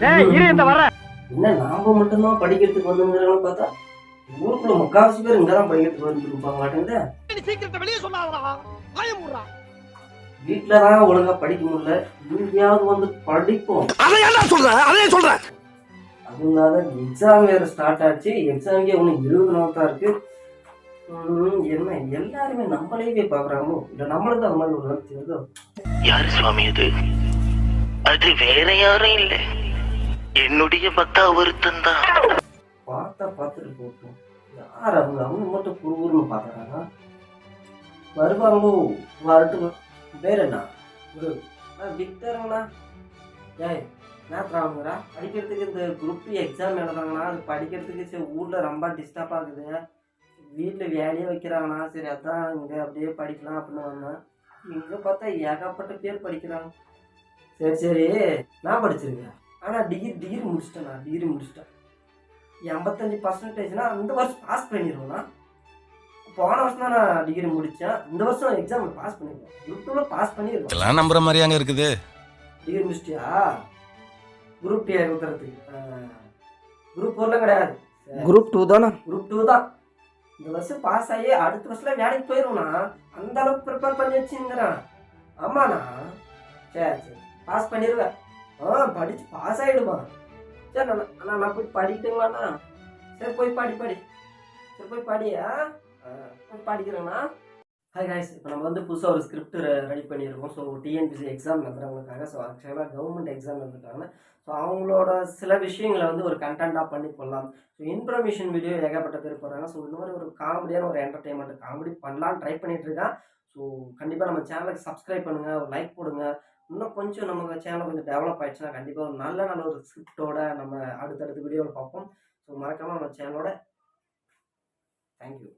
என்ன நாம மட்டும்தான் படிக்கிறதுக்கு வந்துங்கிறாங்கன்னு பார்த்தா ஊருக்குள்ள முக்காவாசி பேர் இங்கதான் படிக்கிறதுக்கு வந்துருப்பாங்க மாட்டேங்குது. வீட்டுலதான் ஒழுங்கா படிக்க முடியல, இங்கேயாவது வந்து படிப்போம். அதுவும் இல்லாத எக்ஸாம் வேற ஸ்டார்ட் ஆச்சு. எக்ஸாமுக்கே ஒண்ணு 20 நாள் தான் இருக்கு. என்ன எல்லாருமே நம்மளையே பாக்குறாங்களோ இல்ல நம்மளுக்கு அது மாதிரி ஒரு நாள் தெரியுதோ. யாரு சுவாமி அது? அது வேற யாரும் இல்ல, என்னுடைய பக்தா ஒருத்தன் தான். பார்த்தா பார்த்துட்டு போட்டோம். யார் அவங்க? அவங்க மட்டும் குறுகுறுன்னு பாக்குறாங்க. வருவாங்களோ வரட்டும். பேர் என்ன? ஒரு விக்டருங்கண்ணா. ஏய் என்னத்துறாங்கண்ணா படிக்கிறதுக்கு இந்த குரூப் எக்ஸாம் எழுதாங்கண்ணா. அது படிக்கிறதுக்கு சரி ஊரில் ரொம்ப டிஸ்டர்ப் ஆகுது. வீட்டில் வேலையே வைக்கிறாங்கண்ணா. சரி அதான் இங்கே அப்படியே படிக்கலாம் அப்படின்னு வந்தேன். இங்கே பார்த்தா ஏகப்பட்ட பேர் படிக்கிறாங்க. சரி சரி நான் படிச்சிருக்கேன். ஆனால் டிகிரி முடிச்சிட்டேண்ணா. டிகிரி முடிச்சிட்டேன். 85%. இந்த வருஷம் பாஸ் பண்ணிடுவேண்ணா. போன வருஷம் தான் நான் டிகிரி முடித்தேன். இந்த வருஷம் எக்ஸாம் பாஸ் பண்ணிடுவேன். குரூப் 2ல பாஸ் பண்ணிடுவேன். எல்லாம் நம்புற மாதிரியாங்க இருக்குது. டிகிரி முடிச்சிட்டியா? குரூப் 2 எழுதுறதுக்கு குரூப் 4ல கிடையாது. குரூப் 2 தானே? குரூப் 2 தான். இந்த வருஷம் பாஸ் ஆகி அடுத்த வருஷம் வேலைக்கு போயிடுவேண்ணா. அந்த அளவுக்கு ப்ரிப்பேர் பண்ணி வச்சுங்கிறேன். ஆமாண்ணா. சரி சரி பாஸ் பண்ணிடுவேன். படிச்சு பாஸ் ஆகிடுமா? சரி நான் போய் படிக்கட்டுங்களாண்ணா? சரி போய் படி. சரி போய் படியா? போய் படிக்கிறேண்ணா. ஹாய் காய்ஸ், இப்போ நம்ம வந்து புதுசாக ஒரு ஸ்கிரிப்ட் ரெடி பண்ணியிருக்கோம். ஸோ டிஎன்பிசி எக்ஸாம் எழுதுறவங்களுக்காக. ஸோ ஆக்சுவலாக கவர்மெண்ட் எக்ஸாம் எழுதுட்டாங்க. ஸோ அவங்களோட சில விஷயங்களை வந்து ஒரு கண்டென்ட்டாக பண்ணி போடலாம். ஸோ இன்ஃபர்மேஷன் வீடியோ ஏகப்பட்ட பேர் போடுறாங்க. ஸோ இந்த மாதிரி ஒரு காமெடியான ஒரு என்டர்டெயின்மெண்ட் காமெடி பண்ணலான்னு ட்ரை பண்ணிட்டு இருக்கேன். ஸோ கண்டிப்பாக நம்ம சேனலுக்கு சப்ஸ்கிரைப் பண்ணுங்கள், ஒரு லைக் போடுங்க. இன்னும் கொஞ்சம் நம்ம சேனல் கொஞ்சம் டெவலப் ஆயிடுச்சுன்னா கண்டிப்பாக ஒரு நல்ல ஒரு ஸ்கிரிப்டோட நம்ம அடுத்தடுத்த வீடியோவில் பார்ப்போம். ஸோ மறக்காமல் நம்ம சேனலோட தேங்க்யூ.